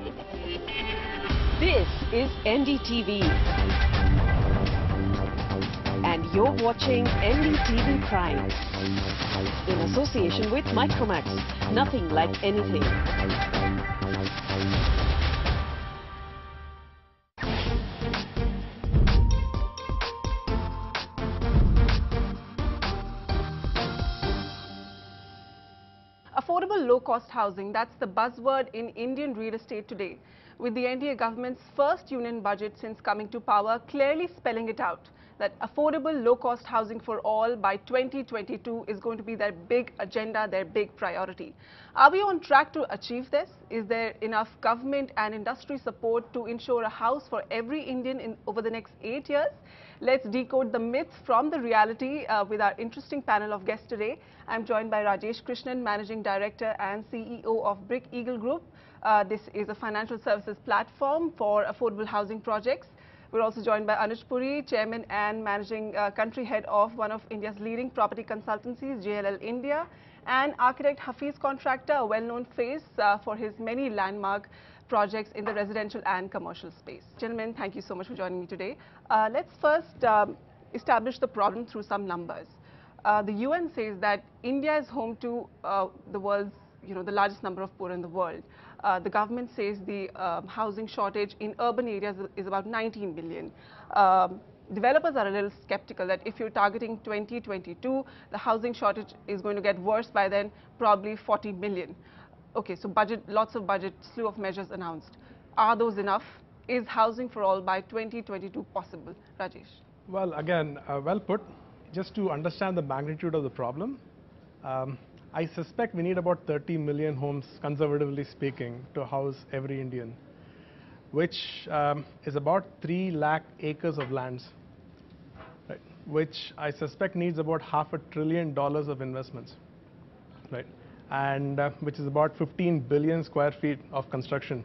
This is NDTV. And you're watching NDTV Prime. In association with Micromax. Nothing like anything. Affordable low-cost housing, that's the buzzword in Indian real estate today, with the NDA government's first union budget since coming to power clearly spelling it out, that affordable low-cost housing for all by 2022 is going to be their big agenda, their big priority. Are we on track to achieve this? Is there enough government and industry support to ensure a house for every Indian over the next 8 years? Let's decode the myths from the reality with our interesting panel of guests today. I'm joined by Rajesh Krishnan, Managing Director and CEO of Brick Eagle Group. This is a financial services platform for affordable housing projects. We're also joined by Anuj Puri, Chairman and Managing Country Head of one of India's leading property consultancies, JLL India, and architect Hafeez Contractor, a well-known face for his many landmark projects in the residential and commercial space. Gentlemen, thank you so much for joining me today. Let's first establish the problem through some numbers. The UN says that India is home to the world's, the largest number of poor in the world. The government says the housing shortage in urban areas is about 19 million. Developers are a little skeptical that if you're targeting 2022, the housing shortage is going to get worse by then, probably 40 million. Okay, so budget, lots of budget, slew of measures announced. Are those enough? Is housing for all by 2022 possible? Rajesh. Well, again, well put. Just to understand the magnitude of the problem, I suspect we need about 30 million homes, conservatively speaking, to house every Indian, which is about 3 lakh acres of lands, right? Which I suspect needs about $500 billion of investments, right? And which is about 15 billion square feet of construction,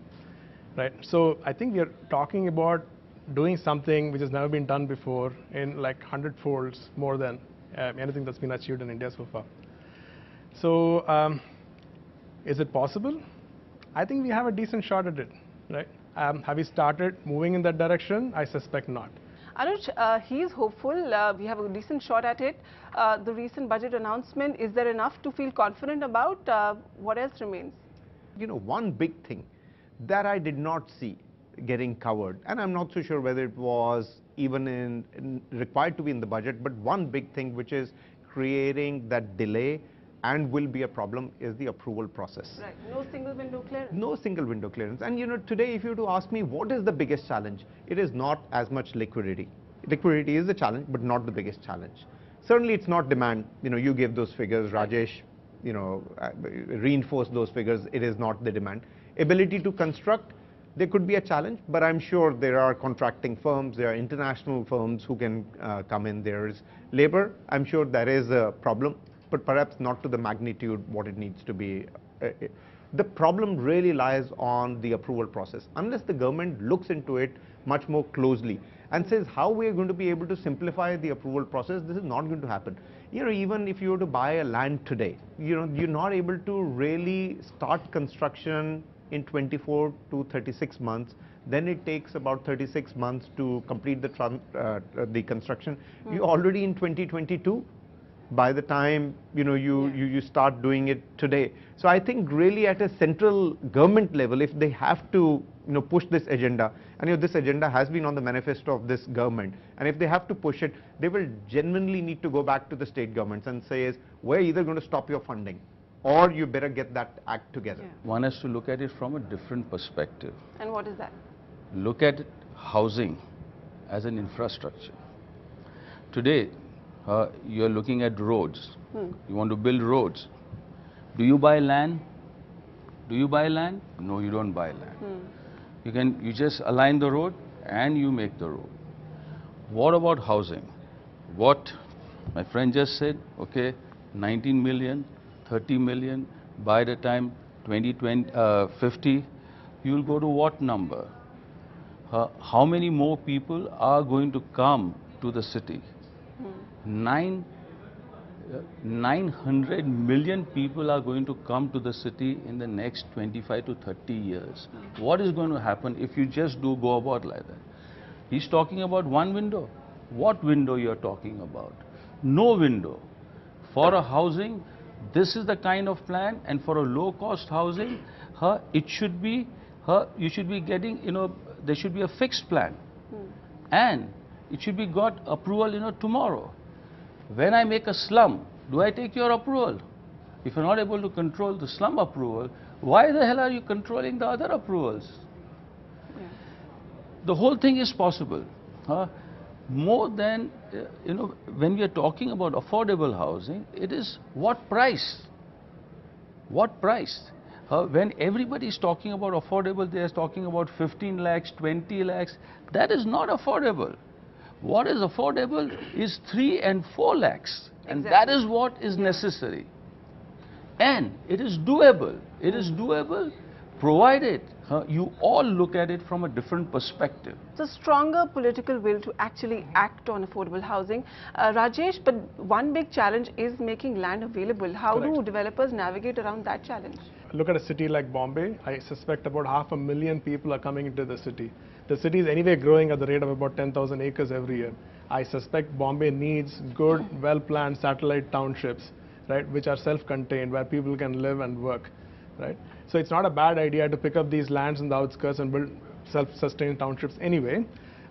right? So I think we are talking about doing something which has never been done before in like 100 folds more than anything that's been achieved in India so far. So is it possible? I think we have a decent shot at it, right? Have we started moving in that direction? I suspect not. Anuj, he is hopeful. We have a decent shot at it. The recent budget announcement, is there enough to feel confident about? What else remains? One big thing that I did not see getting covered, and I'm not so sure whether it was even required to be in the budget, but one big thing which is creating that delay and will be a problem is the approval process. Right, no single window clearance. No single window clearance. And today if you were to ask me what is the biggest challenge, it is not as much liquidity. Liquidity is a challenge, but not the biggest challenge. Certainly it's not demand. You gave those figures, Rajesh, reinforced those figures. It is not the demand. Ability to construct, there could be a challenge, but I'm sure there are contracting firms, there are international firms who can come in. There is labor. I'm sure there is a problem, but perhaps not to the magnitude what it needs to be. The problem really lies on the approval process. Unless the government looks into it much more closely and says how we are going to be able to simplify the approval process, this is not going to happen. Even if you were to buy a land today, you're not able to really start construction in 24 to 36 months. Then it takes about 36 months to complete the construction. You're already in 2022 by the time you start doing it today. So I think really at a central government level, if they have to push this agenda, and this agenda has been on the manifesto of this government, and if they have to push it, they will genuinely need to go back to the state governments and say, we're either going to stop your funding or you better get that act together. Yeah. One has to look at it from a different perspective. And what is that? Look at housing as an infrastructure. Today, you're looking at roads. You want to build roads. Do you buy land? Do you buy land? No, you don't buy land. You just align the road and you make the road. What about housing? What my friend just said, okay, 19 million, 30 million, by the time 2050, you'll go to what number? How many more people are going to come to the city? 9 900 million people are going to come to the city in the next 25 to 30 years. What is going to happen if you just go about like that? He's talking about one window. What window you're talking about? No window. For a housing, this is the kind of plan, and for a low-cost housing, it should be, you should be getting, there should be a fixed plan. And it should be got approval, tomorrow. When I make a slum, do I take your approval? If you're not able to control the slum approval, why the hell are you controlling the other approvals? Yeah. The whole thing is possible. More than, when we are talking about affordable housing, it is what price? What price? When everybody is talking about affordable, they are talking about 15 lakhs, 20 lakhs. That is not affordable. What is affordable is 3 and 4 lakhs. And that is what is necessary. And it is doable. It is doable provided you all look at it from a different perspective. So stronger political will to actually act on affordable housing. Rajesh, but one big challenge is making land available. How do developers navigate around that challenge? Look at a city like Bombay. I suspect about 500,000 people are coming into the city. The city is anyway growing at the rate of about 10,000 acres every year. I suspect Bombay needs good, well-planned satellite townships, right, which are self-contained, where people can live and work, right? So it's not a bad idea to pick up these lands in the outskirts and build self-sustained townships anyway.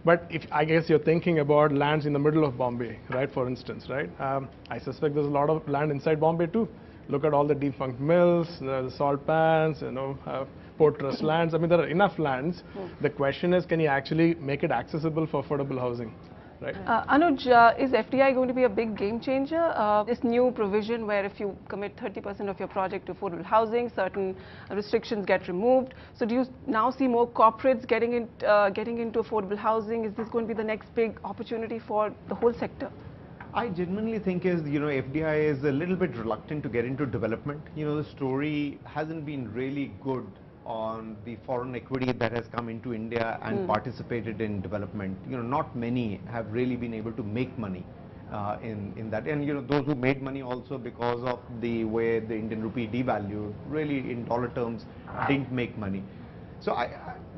But if I guess you're thinking about lands in the middle of Bombay, right, for instance, right? I suspect there's a lot of land inside Bombay too. Look at all the defunct mills, the salt pans, port trust lands. I mean, there are enough lands. The question is, can you actually make it accessible for affordable housing? Right. Anuj, is FDI going to be a big game changer? This new provision where if you commit 30% of your project to affordable housing, certain restrictions get removed. So do you now see more corporates getting into affordable housing? Is this going to be the next big opportunity for the whole sector? I genuinely think FDI is a little bit reluctant to get into development. The story hasn't been really good on the foreign equity that has come into India and participated in development. Not many have really been able to make money in that. And those who made money also because of the way the Indian rupee devalued, really in dollar terms, didn't make money. So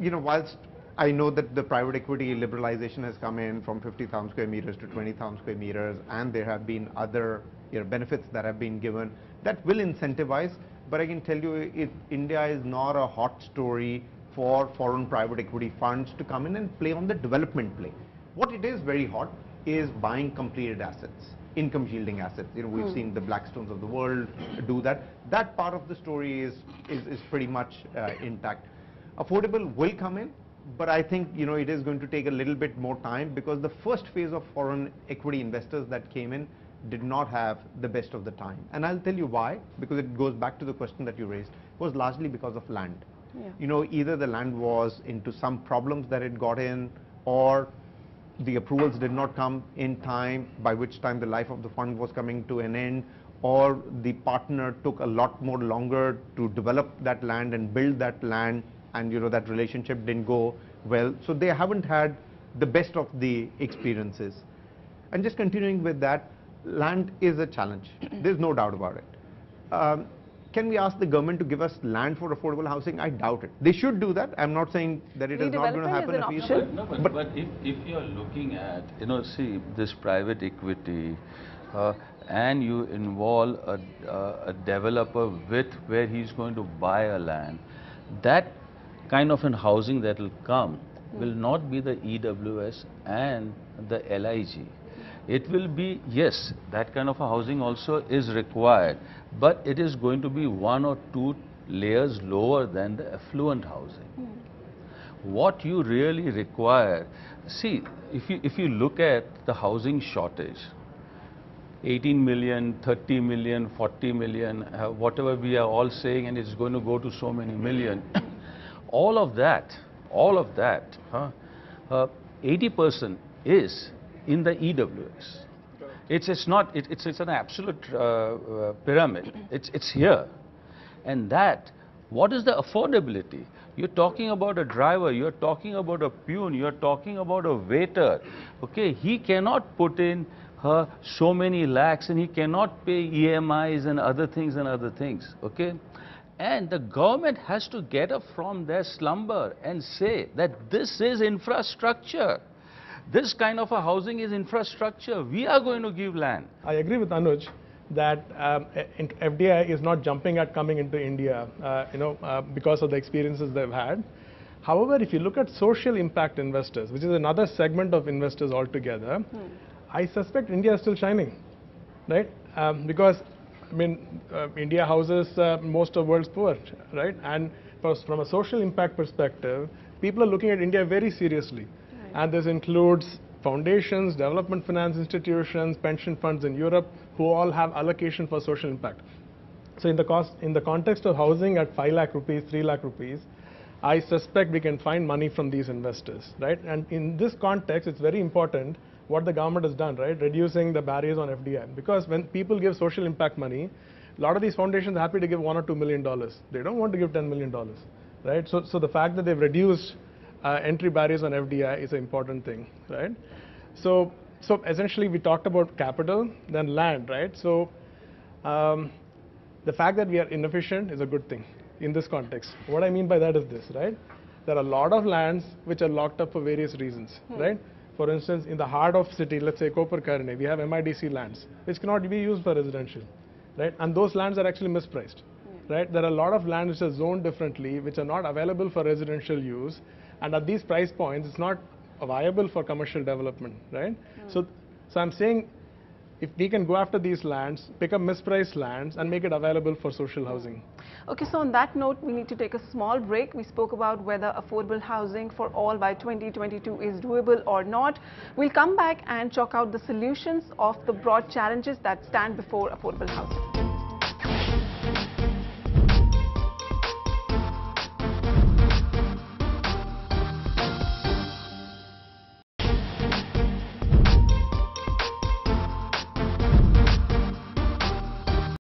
whilst I know that the private equity liberalization has come in from 50,000 square meters to 20,000 square meters, and there have been other benefits that have been given that will incentivize. But I can tell you, India is not a hot story for foreign private equity funds to come in and play on the development play. What it is very hot is buying completed assets, income yielding assets. We've seen the Blackstones of the world do that. That part of the story is pretty much intact. Affordable will come in, but I think it is going to take a little bit more time, because the first phase of foreign equity investors that came in did not have the best of the time. And I'll tell you why, because it goes back to the question that you raised. It was largely because of land. Yeah. Either the land was into some problems that it got in, or the approvals did not come in time, by which time the life of the fund was coming to an end, or the partner took a lot more longer to develop that land and build that land, and that relationship didn't go well. So they haven't had the best of the experiences. And just continuing with that, land is a challenge. There's no doubt about it. Can we ask the government to give us land for affordable housing? I doubt it. They should do that. I'm not saying that it is not going to happen in the future. But if you're looking at, see, this private equity, and you involve a developer with where he's going to buy a land, that kind of an housing that will come will not be the EWS and the LIG. It will be, yes, that kind of a housing also is required, but it is going to be 1 or 2 layers lower than the affluent housing. What you really require, see, if you look at the housing shortage, 18 million, 30 million, 40 million, whatever we are all saying, and it's going to go to so many million, all of that, 80% is in the EWS. It's an absolute pyramid. It's here. And that, what is the affordability? You're talking about a driver, you're talking about a peon, you're talking about a waiter. Okay, he cannot put in so many lakhs and he cannot pay EMIs and other things, okay? And the government has to get up from their slumber and say that this is infrastructure. This kind of a housing is infrastructure. We are going to give land. I agree with Anuj that FDI is not jumping at coming into India, because of the experiences they've had. However, if you look at social impact investors, which is another segment of investors altogether, I suspect India is still shining, right? Because, I mean, India houses most of the world's poor, right? And from a social impact perspective, people are looking at India very seriously. Right. And this includes foundations, development finance institutions, pension funds in Europe, who all have allocation for social impact. So in the context of housing at 5 lakh rupees, 3 lakh rupees, I suspect we can find money from these investors, right? And in this context, it's very important what the government has done, right? Reducing the barriers on FDI. Because when people give social impact money, a lot of these foundations are happy to give $1 or $2 million. They don't want to give $10 million, right? So the fact that they've reduced entry barriers on FDI is an important thing, right? So essentially, we talked about capital, then land, right? So the fact that we are inefficient is a good thing in this context. What I mean by that is this, right? There are a lot of lands which are locked up for various reasons, right? For instance, in the heart of city, let's say Koperkarne, we have MIDC lands, which cannot be used for residential, right? And those lands are actually mispriced, right? There are a lot of lands which are zoned differently, which are not available for residential use, and at these price points, it's not viable for commercial development, right? So I'm saying, if we can go after these lands, pick up mispriced lands, and make it available for social housing. Okay, so on that note, we need to take a small break. We spoke about whether affordable housing for all by 2022 is doable or not. We'll come back and chalk out the solutions of the broad challenges that stand before affordable housing.